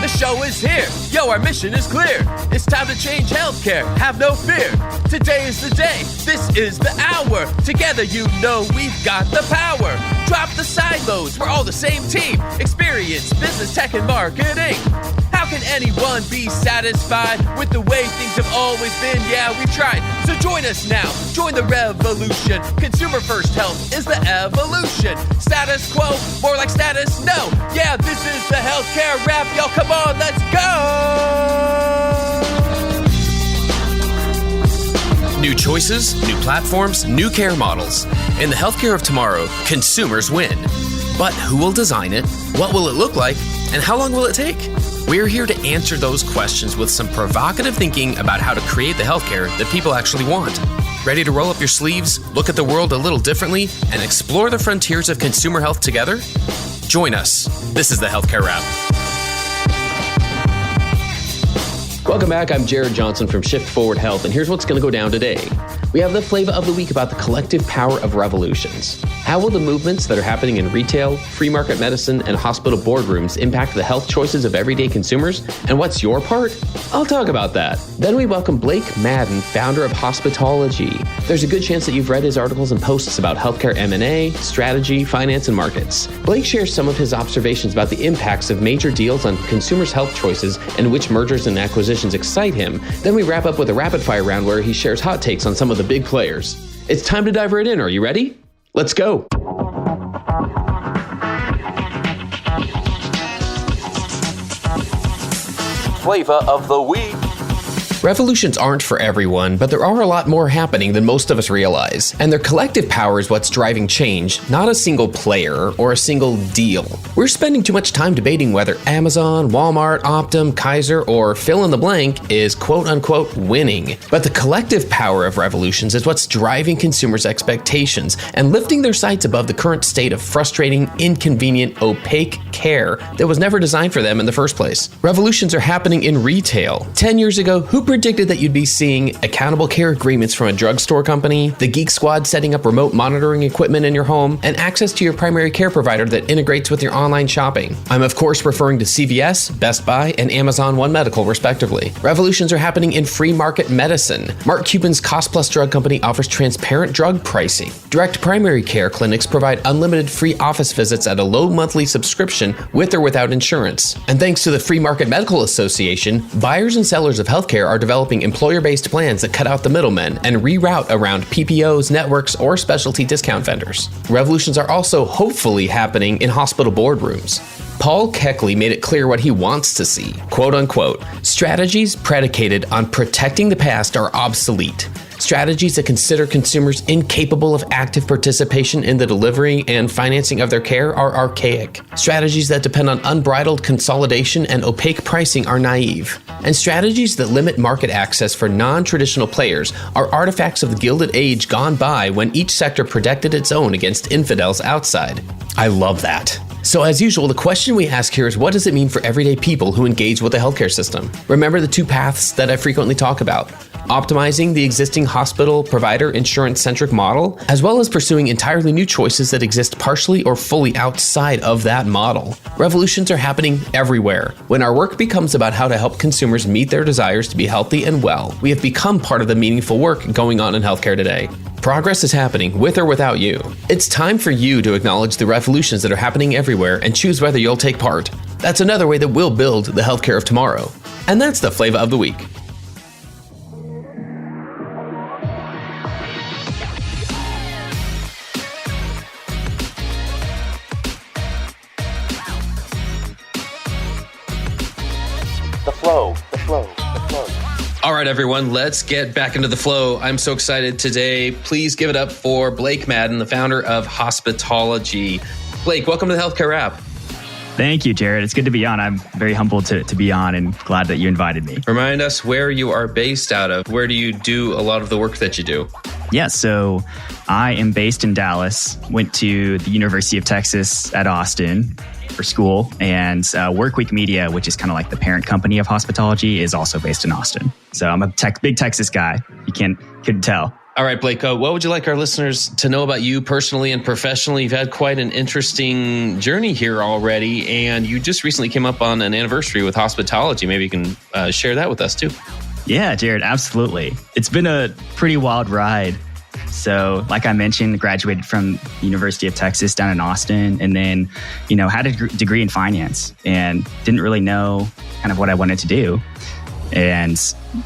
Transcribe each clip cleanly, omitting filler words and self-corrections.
The show is here. Yo, our mission is clear. It's time to change healthcare. Have no fear. Today is the day. This is the hour. Together, you know we've got the power. Drop the silos. We're all the same team. Experience, business, tech, and marketing. How can anyone be satisfied with the way things have always been? Yeah, we've tried. So join us now. Join the revolution. Consumer first health is the evolution. Status quo, more like status no. Yeah, this is the healthcare rap. Y'all, come on, let's go. New choices, new platforms, new care models. In the healthcare of tomorrow, consumers win. But who will design it? What will it look like? And how long will it take? We're here to answer those questions with some provocative thinking about how to create the healthcare that people actually want. Ready to roll up your sleeves, look at the world a little differently, and explore the frontiers of consumer health together? Join us. This is the Healthcare Wrap. Welcome back. I'm Jared Johnson from Shift Forward Health, and here's what's going to go down today. We have the Flava of the week about the collective power of revolutions. How will the movements that are happening in retail, free market medicine, and hospital boardrooms impact the health choices of everyday consumers? And what's your part? I'll talk about that. Then we welcome Blake Madden, founder of Hospitalogy. There's a good chance that you've read his articles and posts about healthcare M&A, strategy, finance, and markets. Blake shares some of his observations about the impacts of major deals on consumers' health choices and which mergers and acquisitions excite him. Then we wrap up with a rapid-fire round where he shares hot takes on some of the big players. It's time to dive right in. Are you ready? Let's go. Flava of the week. Revolutions aren't for everyone, but there are a lot more happening than most of us realize. And their collective power is what's driving change, not a single player or a single deal. We're spending too much time debating whether Amazon, Walmart, Optum, Kaiser, or fill in the blank is quote-unquote winning. But the collective power of revolutions is what's driving consumers' expectations and lifting their sights above the current state of frustrating, inconvenient, opaque care that was never designed for them in the first place. Revolutions are happening in retail. 10 years ago, who predicted that you'd be seeing accountable care agreements from a drugstore company, the Geek Squad setting up remote monitoring equipment in your home, and access to your primary care provider that integrates with your online shopping? I'm of course referring to CVS, Best Buy, and Amazon One Medical, respectively. Revolutions are happening in free market medicine. Mark Cuban's Cost Plus Drug Company offers transparent drug pricing. Direct primary care clinics provide unlimited free office visits at a low monthly subscription with or without insurance. And thanks to the Free Market Medical Association, buyers and sellers of healthcare are developing employer-based plans that cut out the middlemen and reroute around PPOs, networks, or specialty discount vendors. Revolutions are also hopefully happening in hospital boardrooms. Paul Keckley made it clear what he wants to see. Quote unquote, strategies predicated on protecting the past are obsolete. Strategies that consider consumers incapable of active participation in the delivery and financing of their care are archaic. Strategies that depend on unbridled consolidation and opaque pricing are naive. And strategies that limit market access for non-traditional players are artifacts of the Gilded Age gone by when each sector protected its own against infidels outside. I love that. So as usual, the question we ask here is, what does it mean for everyday people who engage with the healthcare system? Remember the two paths that I frequently talk about: optimizing the existing hospital provider insurance-centric model, as well as pursuing entirely new choices that exist partially or fully outside of that model. Revolutions are happening everywhere. When our work becomes about how to help consumers meet their desires to be healthy and well, we have become part of the meaningful work going on in healthcare today. Progress is happening with or without you. It's time for you to acknowledge the revolutions that are happening everywhere and choose whether you'll take part. That's another way that we'll build the healthcare of tomorrow. And that's the Flava of the week. The flow. All right, everyone, let's get back into the flow. I'm so excited today. Please give it up for Blake Madden, the founder of Hospitalogy. Blake, welcome to the Healthcare Wrap. Thank you, Jared. It's good to be on. I'm very humbled to be on and glad that you invited me. Remind us where you are based out of. Where do you do a lot of the work that you do? Yeah, so I am based in Dallas, went to the University of Texas at Austin for school, and Workweek Media, which is kind of like the parent company of Hospitalogy, is also based in Austin. So I'm a big Texas guy. You couldn't tell. All right, Blake, what would you like our listeners to know about you personally and professionally? You've had quite an interesting journey here already, and you just recently came up on an anniversary with Hospitalogy. Maybe you can share that with us too. Yeah, Jared, absolutely. It's been a pretty wild ride. So like I mentioned, graduated from the University of Texas down in Austin, and then, had a degree in finance and didn't really know kind of what I wanted to do, and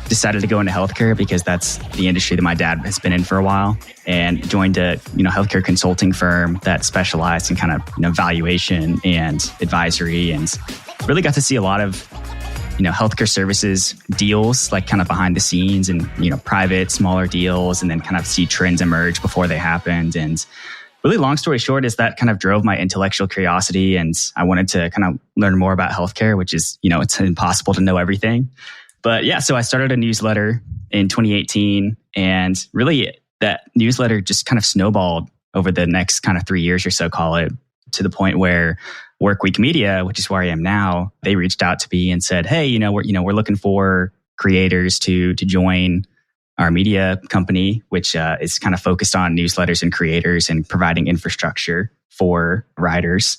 decided to go into healthcare because that's the industry that my dad has been in for a while, and joined a healthcare consulting firm that specialized in kind of valuation and advisory, and really got to see a lot of healthcare services deals, like kind of behind the scenes, and private smaller deals, and then kind of see trends emerge before they happened. And really, long story short, is that kind of drove my intellectual curiosity, and I wanted to kind of learn more about healthcare, which is it's impossible to know everything. But yeah, so I started a newsletter in 2018, and really that newsletter just kind of snowballed over the next kind of 3 years or so, call it, to the point where Workweek Media, which is where I am now, they reached out to me and said, "Hey, we're looking for creators to join our media company, which is kind of focused on newsletters and creators and providing infrastructure for writers."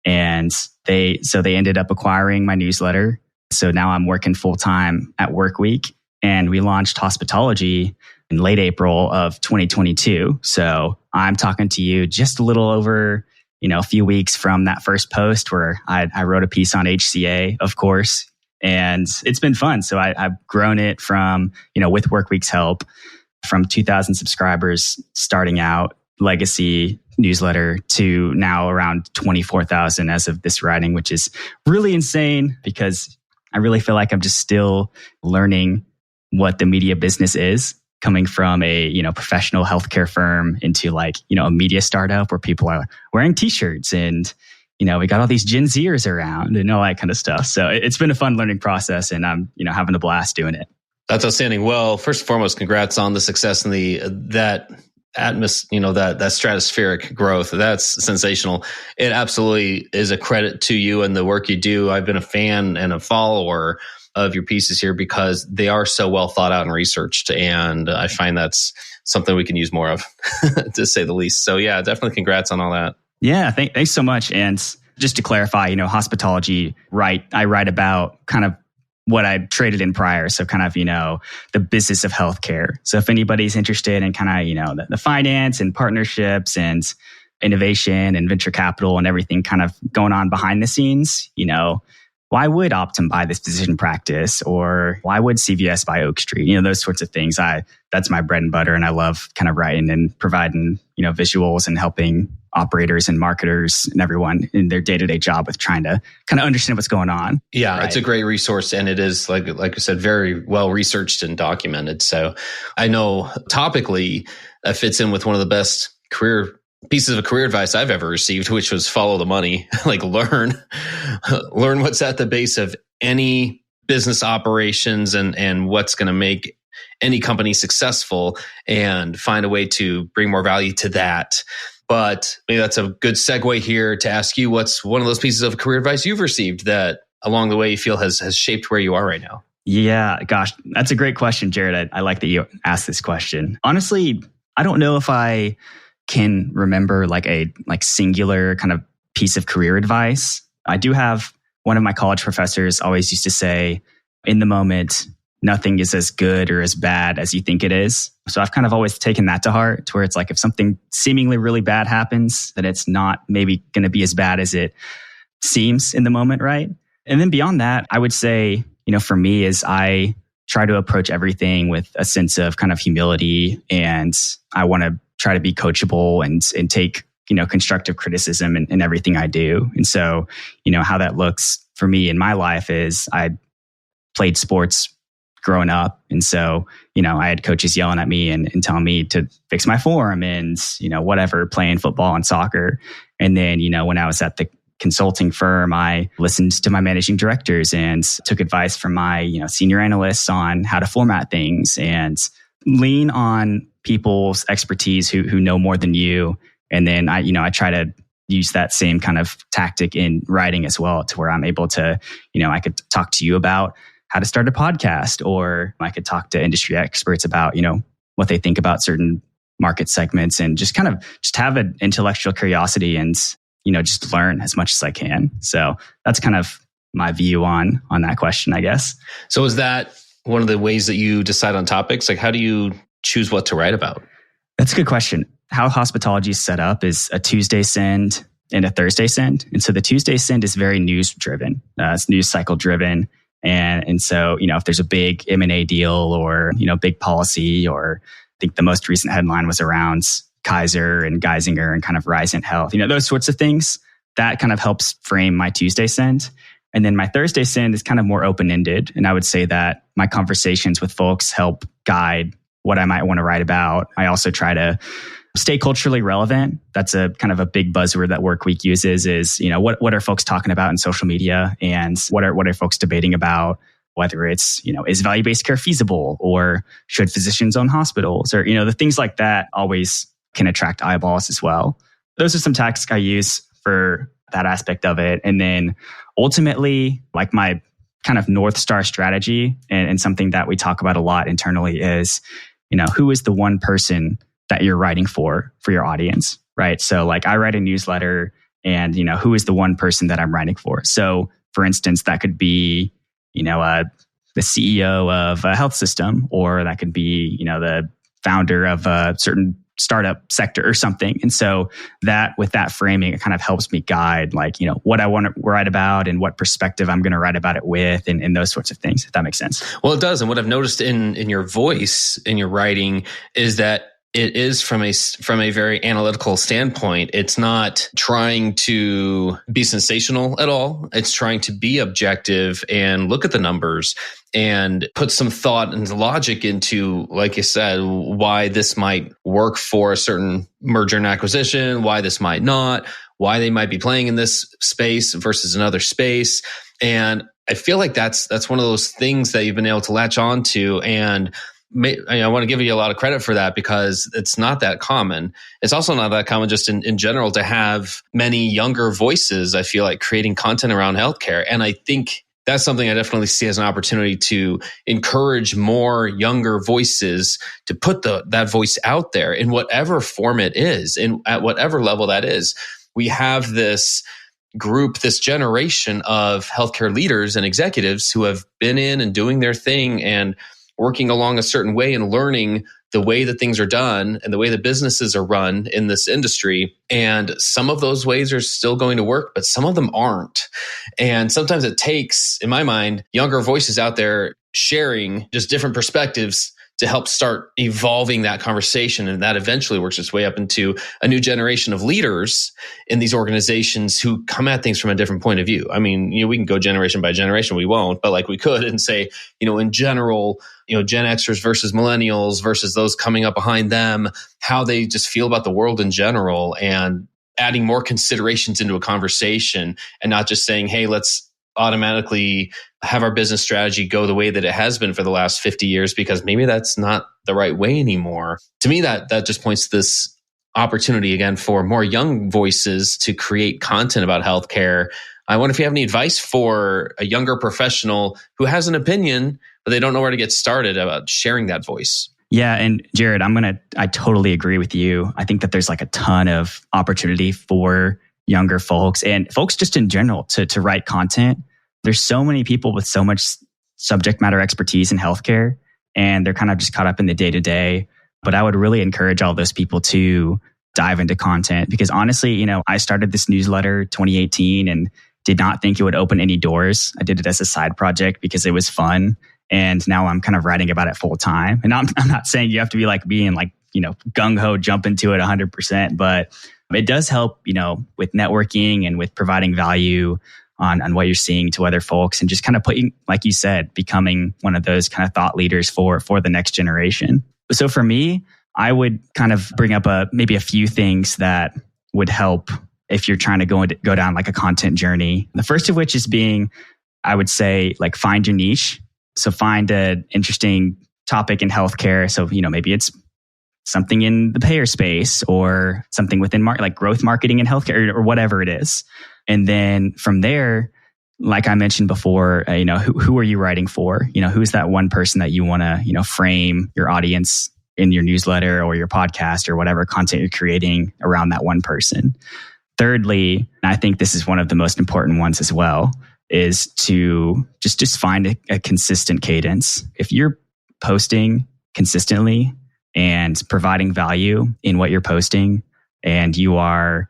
And they ended up acquiring my newsletter. So now I'm working full time at Workweek, and we launched Hospitalogy in late April of 2022. So I'm talking to you just a little over a few weeks from that first post where I wrote a piece on HCA, of course, and it's been fun. So I've grown it from, with Workweek's help, from 2,000 subscribers starting out, legacy newsletter, to now around 24,000 as of this writing, which is really insane because I really feel like I'm just still learning what the media business is, coming from a professional healthcare firm into a media startup where people are wearing t-shirts, and we got all these Gen Zers around and all that kind of stuff. So it's been a fun learning process, and I'm having a blast doing it. That's outstanding. Well, first and foremost, congrats on the success and that atmosphere, that stratospheric growth. That's sensational. It absolutely is a credit to you and the work you do. I've been a fan and a follower of your pieces here because they are so well thought out and researched. And I find that's something we can use more of, to say the least. So yeah, definitely congrats on all that. Yeah, thanks so much. And just to clarify, Hospitalogy, I write about kind of what I traded in prior. So kind of, the business of healthcare. So if anybody's interested in kind of, the finance and partnerships and innovation and venture capital and everything kind of going on behind the scenes, why would Optum buy this physician practice? Or why would CVS buy Oak Street? Those sorts of things. That's my bread and butter. And I love kind of writing and providing, visuals and helping operators and marketers and everyone in their day-to-day job with trying to kind of understand what's going on. Yeah, right? It's a great resource. And it is, like I said, very well researched and documented. So I know topically that fits in with one of the best pieces of career advice I've ever received, which was follow the money. learn what's at the base of any business operations and what's going to make any company successful, and find a way to bring more value to that. But maybe that's a good segue here to ask you, what's one of those pieces of career advice you've received that along the way you feel has shaped where you are right now? Yeah, gosh, that's a great question, Jared. I like that you asked this question. Honestly, I don't know if I can remember a singular kind of piece of career advice. I do have one of my college professors always used to say, in the moment, nothing is as good or as bad as you think it is. So I've kind of always taken that to heart, to where it's like, if something seemingly really bad happens, then it's not maybe going to be as bad as it seems in the moment, right? And then beyond that, I would say, for me, is I try to approach everything with a sense of kind of humility, and I want to try to be coachable and take, constructive criticism in everything I do. And so, how that looks for me in my life is I played sports growing up. And so, I had coaches yelling at me and telling me to fix my form and, whatever, playing football and soccer. And then, when I was at the consulting firm, I listened to my managing directors and took advice from my, senior analysts on how to format things, and lean on people's expertise who know more than you. And then I try to use that same kind of tactic in writing as well, to where I'm able to, I could talk to you about how to start a podcast, or I could talk to industry experts about, what they think about certain market segments, and just kind of just have an intellectual curiosity and, just learn as much as I can. So that's kind of my view on that question, I guess. So is that one of the ways that you decide on topics? Like, how do you choose what to write about? That's a good question. How Hospitalogy is set up is a Tuesday send and a Thursday send. And so the Tuesday send is very news driven. It's news cycle driven. And so, if there's a big M&A deal or, big policy, or I think the most recent headline was around Kaiser and Geisinger and kind of Risant Health, those sorts of things, that kind of helps frame my Tuesday send. And then my Thursday send is kind of more open-ended. And I would say that my conversations with folks help guide what I might want to write about. I also try to stay culturally relevant. That's a kind of a big buzzword that Workweek uses is, what are folks talking about in social media, and what are folks debating about, whether it's, is value-based care feasible, or should physicians own hospitals, or, the things like that always can attract eyeballs as well. Those are some tactics I use for that aspect of it. And then ultimately, like my kind of North Star strategy and something that we talk about a lot internally is, who is the one person that you're writing for your audience, right? So like I write a newsletter, and, who is the one person that I'm writing for? So for instance, that could be, the CEO of a health system, or that could be, the founder of a certain startup sector or something. And so with that framing, it kind of helps me guide what I want to write about and what perspective I'm going to write about it with, and those sorts of things, if that makes sense. Well, it does. And what I've noticed in your voice, in your writing, is that it is from a very analytical standpoint. It's not trying to be sensational at all. It's trying to be objective and look at the numbers and put some thought and logic into, like you said, why this might work for a certain merger and acquisition, why this might not, why they might be playing in this space versus another space. And I feel like that's one of those things that you've been able to latch on to. And I want to give you a lot of credit for that, because it's not that common. It's also not that common just in general to have many younger voices, I feel like, creating content around healthcare. And I think that's something I definitely see as an opportunity to encourage more younger voices to put that voice out there in whatever form it is, and at whatever level that is. We have this group, this generation of healthcare leaders and executives who have been in and doing their thing and working along a certain way and learning the way that things are done and the way the businesses are run in this industry. And some of those ways are still going to work, but some of them aren't. And sometimes it takes, in my mind, younger voices out there sharing just different perspectives to help start evolving that conversation. And that eventually works its way up into a new generation of leaders in these organizations who come at things from a different point of view. I mean, we can go generation by generation. We won't, but like we could, and say, in general, Gen Xers versus millennials versus those coming up behind them, how they just feel about the world in general, and adding more considerations into a conversation, and not just saying, hey, let's automatically have our business strategy go the way that it has been for the last 50 years, because maybe that's not the right way anymore. To me, that just points to this opportunity again for more young voices to create content about healthcare. I wonder if you have any advice for a younger professional who has an opinion, but they don't know where to get started about sharing that voice. Yeah. And Jared, I totally agree with you. I think that there's like a ton of opportunity for younger folks and folks just in general to write content. There's so many people with so much subject matter expertise in healthcare, and they're kind of just caught up in the day-to-day. But I would really encourage all those people to dive into content, because honestly, I started this newsletter 2018 and did not think it would open any doors. I did it as a side project because it was fun. And now I'm kind of writing about it full time. And I'm not saying you have to be like being like, gung-ho, jump into it 100%, but it does help, with networking and with providing value on what you're seeing to other folks, and just kind of putting, like you said, becoming one of those kind of thought leaders for the next generation. So for me, I would kind of bring up maybe a few things that would help if you're trying to go down like a content journey. The first of which is I would say, like, find your niche. So find an interesting topic in healthcare. So, maybe it's something in the payer space or something within like growth marketing in healthcare, or whatever it is. And then from there, like I mentioned before, who are you writing for? Who's that one person that you want to, frame your audience in your newsletter or your podcast or whatever content you're creating around that one person. Thirdly, and I think this is one of the most important ones as well, is to just find a consistent cadence. If you're posting consistently and providing value in what you're posting, and you are,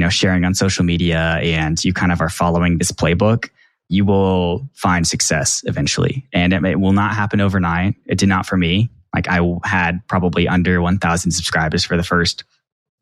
sharing on social media, and you kind of are following this playbook, you will find success eventually. And it will not happen overnight. It did not for me. Like, I had probably under 1,000 subscribers for the first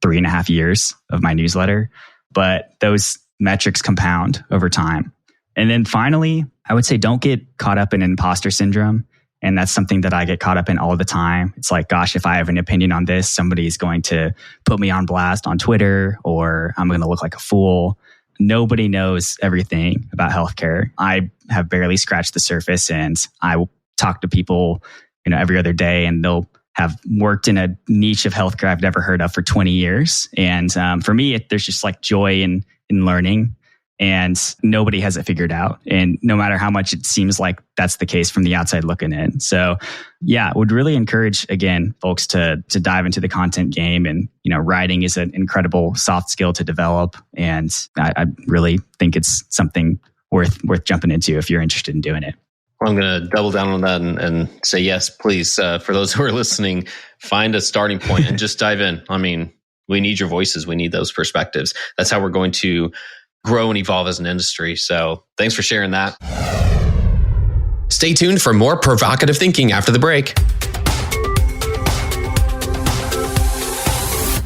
3.5 years of my newsletter, but those metrics compound over time. And then finally, I would say don't get caught up in imposter syndrome. And that's something that I get caught up in all the time. It's like, gosh, if I have an opinion on this, somebody's going to put me on blast on Twitter, or I'm going to look like a fool. Nobody knows everything about healthcare. I have barely scratched the surface, and I talk to people, every other day, and they'll have worked in a niche of healthcare I've never heard of for 20 years. And for me, there's just like joy in learning. And nobody has it figured out. And no matter how much it seems like that's the case from the outside looking in. So yeah, would really encourage, again, folks to dive into the content game. And, writing is an incredible soft skill to develop. And I really think it's something worth jumping into if you're interested in doing it. Well, I'm going to double down on that and say, yes, please. For those who are listening, find a starting point and just dive in. I mean, we need your voices. We need those perspectives. That's how we're going to grow and evolve as an industry. So thanks for sharing that. Stay tuned for more provocative thinking after the break.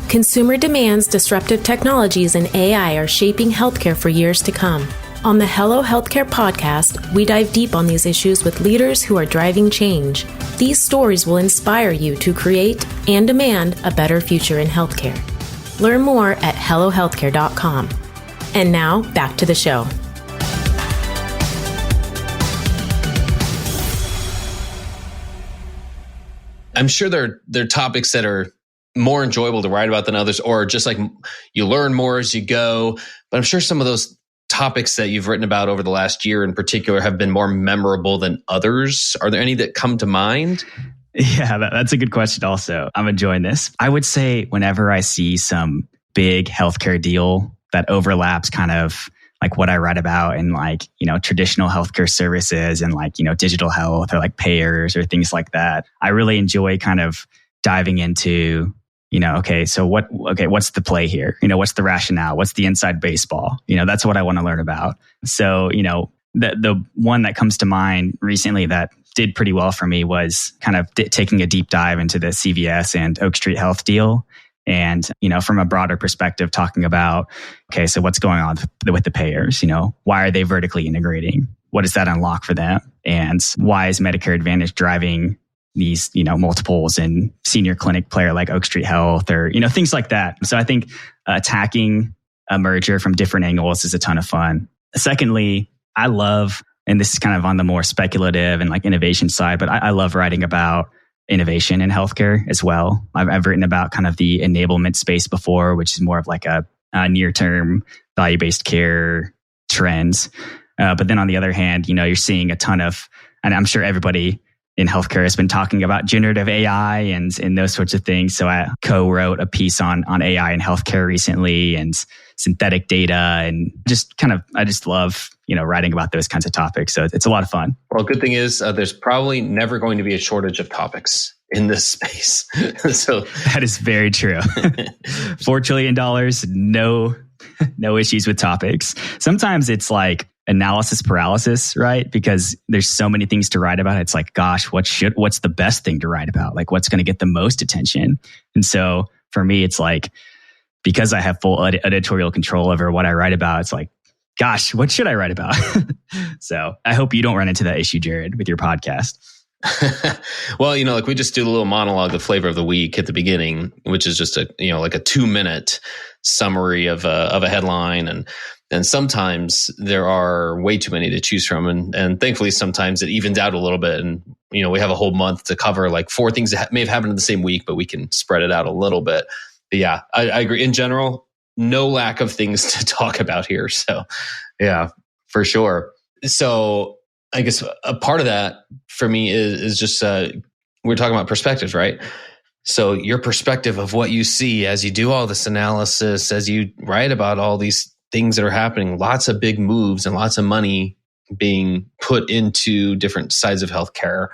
Consumer demands, disruptive technologies, and AI are shaping healthcare for years to come. On the Hello Healthcare podcast, we dive deep on these issues with leaders who are driving change. These stories will inspire you to create and demand a better future in healthcare. Learn more at hellohealthcare.com. And now, back to the show. I'm sure there are topics that are more enjoyable to write about than others, or just like you learn more as you go. But I'm sure some of those topics that you've written about over the last year in particular have been more memorable than others. Are there any that come to mind? Yeah, that's a good question also. I'm enjoying this. I would say whenever I see some big healthcare deal that overlaps kind of like what I write about in like, traditional healthcare services and like, digital health or like payers or things like that, I really enjoy kind of diving into, what's the play here? What's the rationale? What's the inside baseball? That's what I want to learn about. So, the one that comes to mind recently that did pretty well for me was kind of taking a deep dive into the CVS and Oak Street Health deal. And, from a broader perspective, talking about, okay, so what's going on with the payers? Why are they vertically integrating? What does that unlock for them? And why is Medicare Advantage driving these, multiples in senior clinic player like Oak Street Health or, things like that. So I think attacking a merger from different angles is a ton of fun. Secondly, I love, and this is kind of on the more speculative and like innovation side, but I love writing about innovation in healthcare as well. I've written about kind of the enablement space before, which is more of like a near-term value-based care trends. But then on the other hand, you're seeing a ton of, and I'm sure everybody in healthcare has been talking about generative AI and those sorts of things. So I co-wrote a piece on AI in healthcare recently and synthetic data, and I just love, writing about those kinds of topics. So it's a lot of fun. Well, good thing is there's probably never going to be a shortage of topics in this space. So that is very true. $4 trillion, no issues with topics. Sometimes it's like analysis paralysis, right? Because there's so many things to write about. It's like, gosh, what's the best thing to write about? Like, what's going to get the most attention? And so for me, it's like, because I have full editorial control over what I write about, it's like, gosh, what should I write about? So I hope you don't run into that issue, Jared, with your podcast. Well, like we just do the little monologue, the flavor of the week at the beginning, which is just like a 2-minute summary of a headline. And sometimes there are way too many to choose from. And thankfully, sometimes it evens out a little bit. And, we have a whole month to cover like 4 things that may have happened in the same week, but we can spread it out a little bit. But yeah, I agree. In general, no lack of things to talk about here. So yeah, for sure. So I guess a part of that for me is just, we're talking about perspectives, right? So your perspective of what you see as you do all this analysis, as you write about all these things that are happening, lots of big moves and lots of money being put into different sides of healthcare.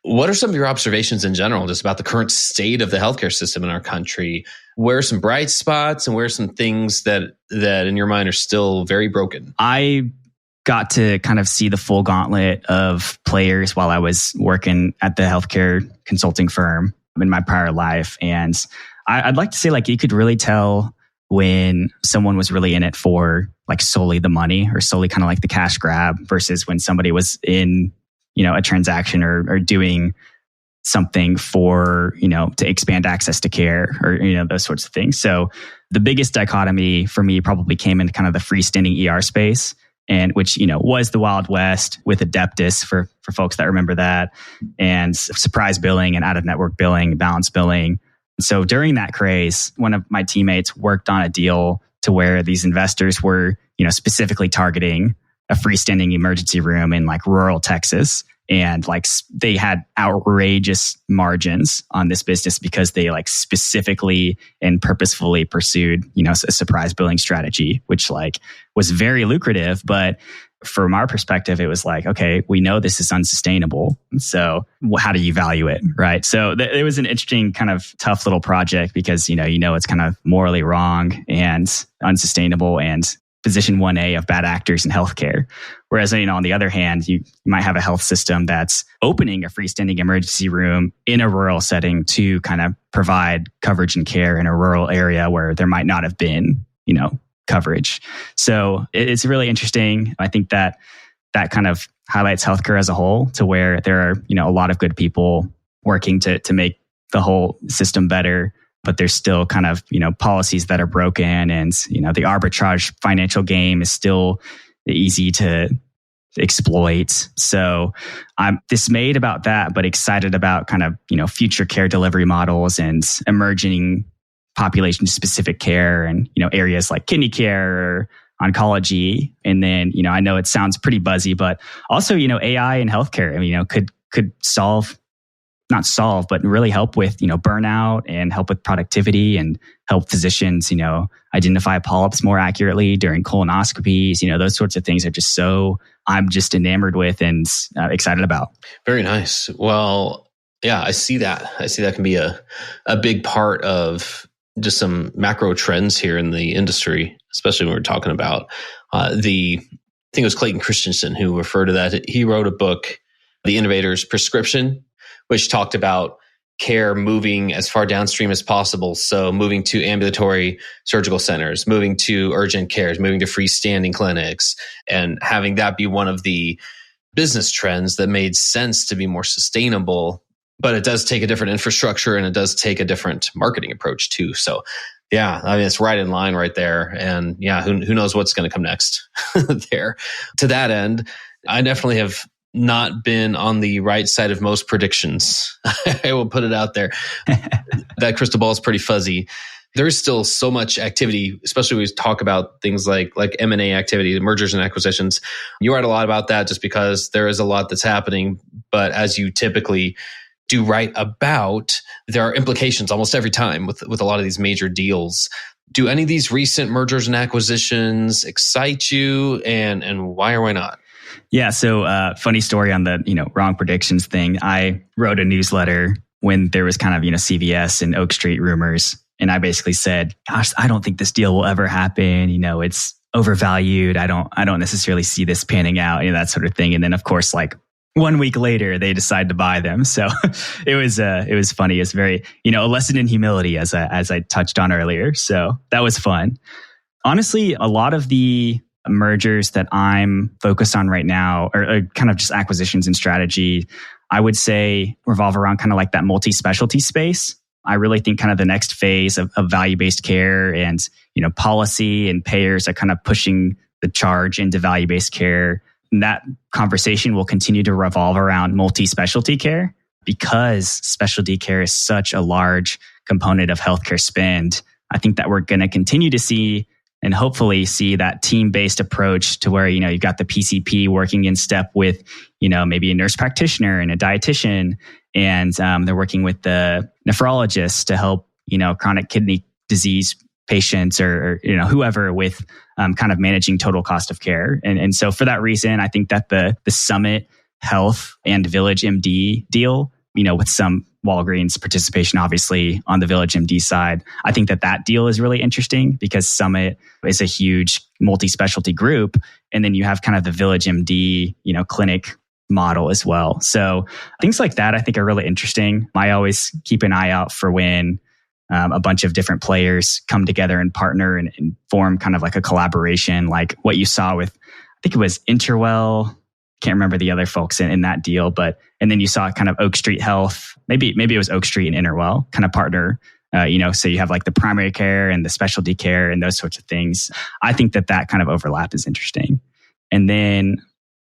What are some of your observations in general just about the current state of the healthcare system in our country? Where are some bright spots and where are some things that in your mind are still very broken? I got to kind of see the full gauntlet of players while I was working at the healthcare consulting firm in my prior life. And I'd like to say like you could really tell when someone was really in it for like solely the money or solely kind of like the cash grab versus when somebody was in, a transaction or doing something for, to expand access to care or, those sorts of things. So the biggest dichotomy for me probably came in kind of the freestanding ER space, and which, was the Wild West with Adeptus for folks that remember that, and surprise billing and out-of-network billing, balance billing. So during that craze, one of my teammates worked on a deal to where these investors were, specifically targeting a freestanding emergency room in like rural Texas. And like they had outrageous margins on this business because they like specifically and purposefully pursued, a surprise billing strategy, which like was very lucrative. But from our perspective, it was like, okay, we know this is unsustainable. So how do you value it? Right. So it was an interesting kind of tough little project because, it's kind of morally wrong and unsustainable and position 1A of bad actors in healthcare. Whereas, on the other hand, you might have a health system that's opening a freestanding emergency room in a rural setting to kind of provide coverage and care in a rural area where there might not have been, coverage. So it's really interesting. I think that kind of highlights healthcare as a whole to where there are, a lot of good people working to make the whole system better. But there's still kind of, policies that are broken and, the arbitrage financial game is still easy to exploit. So I'm dismayed about that, but excited about kind of, future care delivery models and emerging population specific care and, areas like kidney care or oncology. And then, I know it sounds pretty buzzy, but also, AI in healthcare, could not solve, but really help with, burnout and help with productivity and help physicians, identify polyps more accurately during colonoscopies. Those sorts of things are just so I'm just enamored with and excited about. Very nice. Well, yeah, I see that. I see that can be a big part of just some macro trends here in the industry, especially when we're talking about I think it was Clayton Christensen who referred to that. He wrote a book, The Innovator's Prescription, which talked about care moving as far downstream as possible. So moving to ambulatory surgical centers, moving to urgent cares, moving to freestanding clinics, and having that be one of the business trends that made sense to be more sustainable. But it does take a different infrastructure and it does take a different marketing approach too. So yeah, I mean, it's right in line right there. And yeah, who knows what's going to come next there. To that end, I definitely have not been on the right side of most predictions. I will put it out there. That crystal ball is pretty fuzzy. There's still so much activity, especially when we talk about things like M&A activity, mergers and acquisitions. You write a lot about that just because there is a lot that's happening. But as you typically do write about, there are implications almost every time with a lot of these major deals. Do any of these recent mergers and acquisitions excite you, and why or why not? Yeah. So funny story on the, wrong predictions thing. I wrote a newsletter when there was kind of, CVS and Oak Street rumors. And I basically said, gosh, I don't think this deal will ever happen. It's overvalued. I don't necessarily see this panning out, that sort of thing. And then of course, 1 week later, they decide to buy them. So it was funny. It's very, a lesson in humility as I touched on earlier. So that was fun. Honestly, a lot of the mergers that I'm focused on right now are kind of just acquisitions and strategy, I would say revolve around kind of like that multi-specialty space. I really think kind of the next phase of value-based care and, policy and payers are kind of pushing the charge into value-based care. And that conversation will continue to revolve around multi-specialty care because specialty care is such a large component of healthcare spend. I think that we're going to continue to see and hopefully see that team-based approach to where, you've got the PCP working in step with, maybe a nurse practitioner and a dietitian, and they're working with the nephrologist to help, chronic kidney disease patients or whoever with kind of managing total cost of care. And so for that reason, I think that the Summit Health and Village MD deal, with some Walgreens participation, obviously, on the Village MD side, I think that deal is really interesting because Summit is a huge multi-specialty group. And then you have kind of the Village MD, clinic model as well. So things like that, I think, are really interesting. I always keep an eye out for when a bunch of different players come together and partner and form kind of like a collaboration, like what you saw with, I think it was Interwell. Can't remember the other folks in that deal, and then you saw kind of Oak Street Health, maybe it was Oak Street and Interwell kind of partner, so you have like the primary care and the specialty care and those sorts of things. I think that kind of overlap is interesting. And then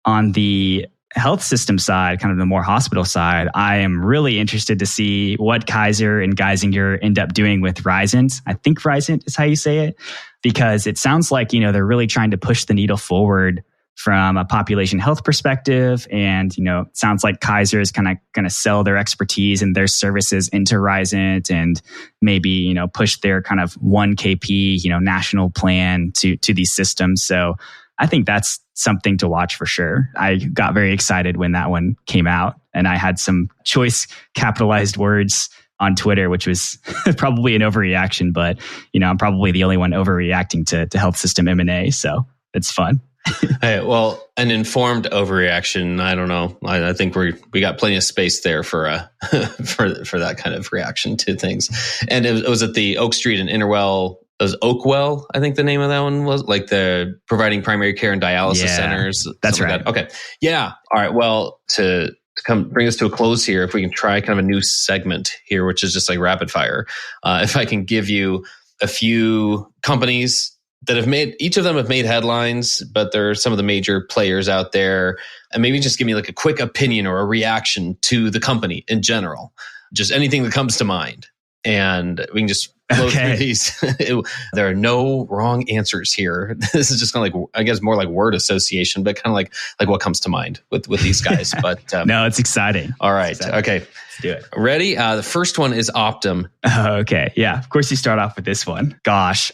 on the health system side, kind of the more hospital side, I am really interested to see what Kaiser and Geisinger end up doing with Risant. I think Risant is how you say it, because it sounds like, they're really trying to push the needle forward from a population health perspective. And, it sounds like Kaiser is kind of going to sell their expertise and their services into Risant and maybe, push their kind of 1KP, national plan to these systems. So I think that's something to watch for sure. I got very excited when that one came out, and I had some choice capitalized words on Twitter, which was probably an overreaction, but I'm probably the only one overreacting to health system M&A. So it's fun. Hey, well, an informed overreaction. I don't know. I think we got plenty of space there for for that kind of reaction to things. And it was at the Oak Street and Interwell. It was Oakwell, I think the name of that one was, like the providing primary care and dialysis centers. That's right. Like that. Okay. Yeah. All right. Well, to come bring us to a close here, if we can try kind of a new segment here, which is just like rapid fire. If I can give you a few companies that each of them have made headlines, but there are some of the major players out there, and maybe just give me like a quick opinion or a reaction to the company in general, just anything that comes to mind. And we can just flow through these. There are no wrong answers here. This is just kind of like, I guess, more like word association, but kind of like what comes to mind with these guys. But no, it's exciting. All right. Okay. Let's do it. Ready? The first one is Optum. Okay. Yeah. Of course you start off with this one. Gosh,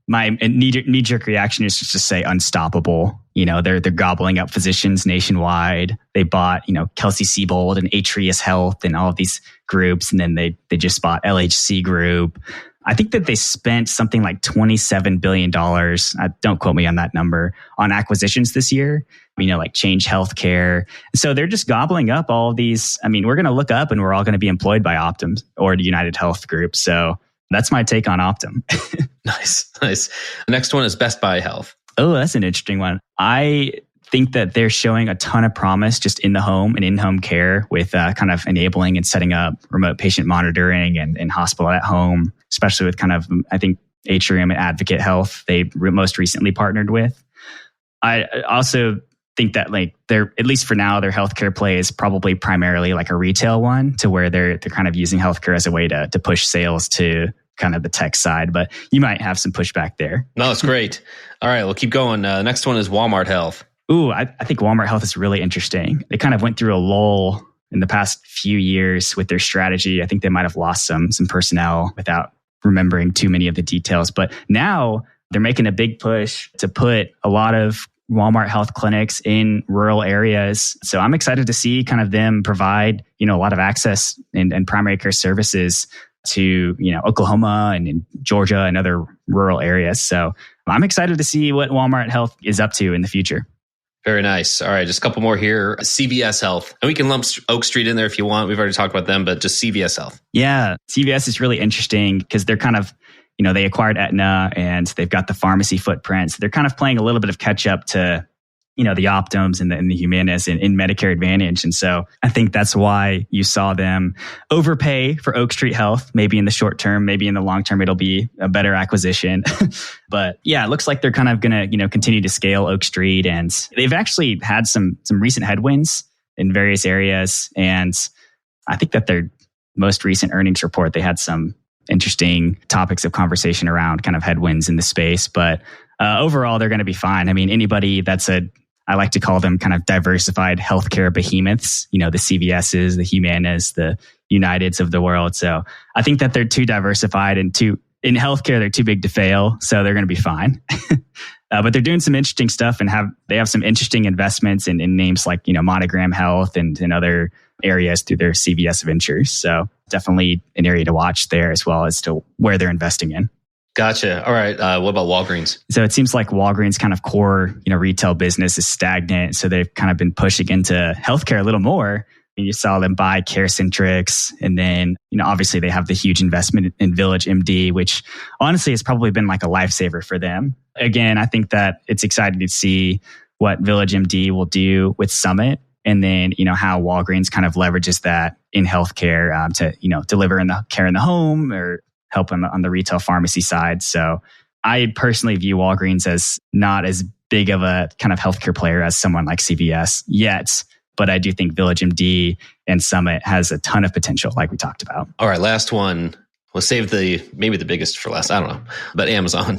my knee-jerk reaction is just to say unstoppable. They're gobbling up physicians nationwide. They bought, Kelsey Siebold and Atrius Health and all of these groups. And then they just bought LHC Group. I think that they spent something like $27 billion. Don't quote me on that number, on acquisitions this year. Like Change Healthcare. So they're just gobbling up all of these. We're going to look up and we're all going to be employed by Optum or the United Health Group. So that's my take on Optum. Nice. The next one is Best Buy Health. Oh, that's an interesting one. I think that they're showing a ton of promise just in the home and in-home care with kind of enabling and setting up remote patient monitoring and hospital at home, especially with kind of, I think, Atrium and Advocate Health they most recently partnered with. I also think that they're, at least for now, their healthcare play is probably primarily like a retail one, to where they're kind of using healthcare as a way to push sales to kind of the tech side, but you might have some pushback there. No, that's great. All right, we'll keep going. The next one is Walmart Health. Ooh, I think Walmart Health is really interesting. They kind of went through a lull in the past few years with their strategy. I think they might have lost some personnel without remembering too many of the details, but now they're making a big push to put a lot of Walmart Health clinics in rural areas. So I'm excited to see kind of them provide, a lot of access and primary care services to, Oklahoma and in Georgia and other rural areas. So I'm excited to see what Walmart Health is up to in the future. Very nice. All right, just a couple more here. CVS Health. And we can lump Oak Street in there if you want. We've already talked about them, but just CVS Health. Yeah, CVS is really interesting because they're kind of, they acquired Aetna and they've got the pharmacy footprint. So they're kind of playing a little bit of catch up to, the Optums and the Humanas in Medicare Advantage. And so I think that's why you saw them overpay for Oak Street Health. Maybe in the short term, maybe in the long term, it'll be a better acquisition. But yeah, it looks like they're kind of going to, continue to scale Oak Street. And they've actually had some recent headwinds in various areas. And I think that their most recent earnings report, they had some interesting topics of conversation around kind of headwinds in the space. But overall, they're going to be fine. I mean, anybody that's I like to call them kind of diversified healthcare behemoths, the CVSs, the Humanas, the Uniteds of the world. So I think that they're too diversified and in healthcare, they're too big to fail. So they're going to be fine. But they're doing some interesting stuff and they have some interesting investments in names like, Monogram Health and in other areas through their CVS Ventures. So definitely an area to watch there as well as to where they're investing in. Gotcha. All right. What about Walgreens? So it seems like Walgreens kind of core, retail business is stagnant. So they've kind of been pushing into healthcare a little more. You saw them buy CareCentrix. And then, obviously they have the huge investment in Village MD, which honestly has probably been like a lifesaver for them. Again, I think that it's exciting to see what Village MD will do with Summit. And then, how Walgreens kind of leverages that in healthcare to, deliver care in the home or help on the retail pharmacy side. So I personally view Walgreens as not as big of a kind of healthcare player as someone like CVS yet. But I do think Village MD and Summit has a ton of potential, like we talked about. All right, last one. We'll save maybe the biggest for last. I don't know. But Amazon.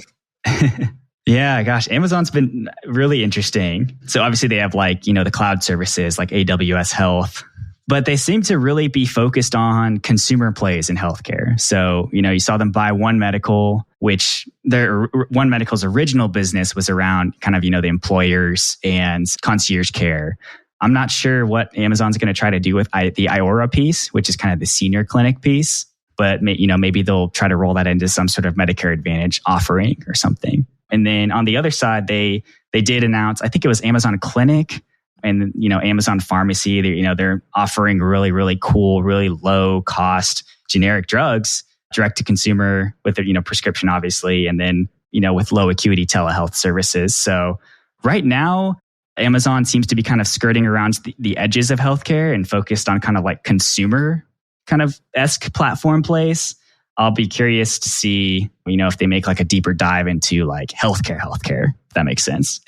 Yeah, gosh, Amazon's been really interesting. So obviously they have the cloud services like AWS Health, but they seem to really be focused on consumer plays in healthcare. So, you saw them buy One Medical, which One Medical's original business was around kind of, the employers and concierge care. I'm not sure what Amazon's going to try to do with the Iora piece, which is kind of the senior clinic piece, but maybe they'll try to roll that into some sort of Medicare Advantage offering or something. And then on the other side, they did announce, I think it was Amazon Clinic and Amazon Pharmacy. They're offering really, really cool, really low cost generic drugs direct to consumer with their prescription, obviously, and then with low acuity telehealth services. So right now, Amazon seems to be kind of skirting around the edges of healthcare and focused on kind of like consumer kind of esque platform plays. I'll be curious to see, if they make like a deeper dive into like healthcare, if that makes sense.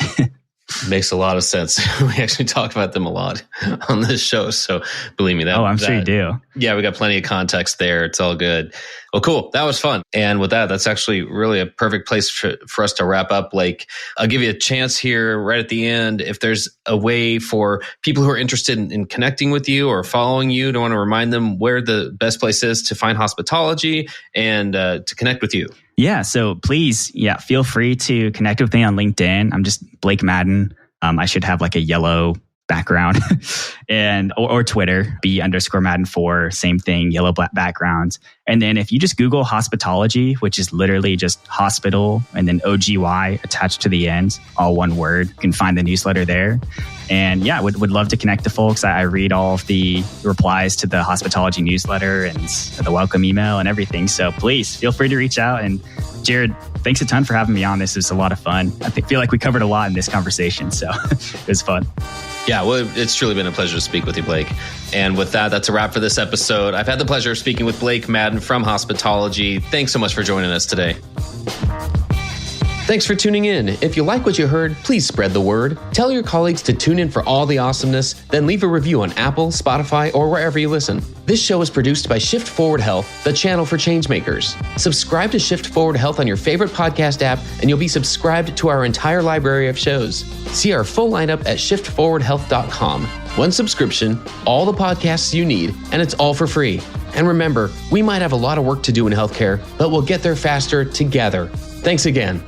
Makes a lot of sense. We actually talk about them a lot on this show. So believe me, I'm sure you do. Yeah, we got plenty of context there. It's all good. Well, cool. That was fun. And with that's actually really a perfect place for us to wrap up. I'll give you a chance here right at the end. If there's a way for people who are interested in connecting with you or following you, to want to remind them where the best place is to find Hospitalogy and to connect with you. Yeah. So please, feel free to connect with me on LinkedIn. I'm just Blake Madden. I should have like a yellow background and or Twitter, B_Madden4, same thing, yellow black background. And then if you just Google Hospitalogy, which is literally just hospital and then OGY attached to the end, all one word, you can find the newsletter there. And would love to connect to folks. I read all of the replies to the Hospitalogy newsletter and the welcome email and everything. So please feel free to reach out. And Jared, thanks a ton for having me on. This was a lot of fun. I feel like we covered a lot in this conversation. So it was fun. Yeah, well, it's truly been a pleasure to speak with you, Blake. And with that's a wrap for this episode. I've had the pleasure of speaking with Blake Madden from Hospitalogy. Thanks so much for joining us today. Thanks for tuning in. If you like what you heard, please spread the word. Tell your colleagues to tune in for all the awesomeness, then leave a review on Apple, Spotify, or wherever you listen. This show is produced by Shift Forward Health, the channel for changemakers. Subscribe to Shift Forward Health on your favorite podcast app, and you'll be subscribed to our entire library of shows. See our full lineup at shiftforwardhealth.com. One subscription, all the podcasts you need, and it's all for free. And remember, we might have a lot of work to do in healthcare, but we'll get there faster together. Thanks again.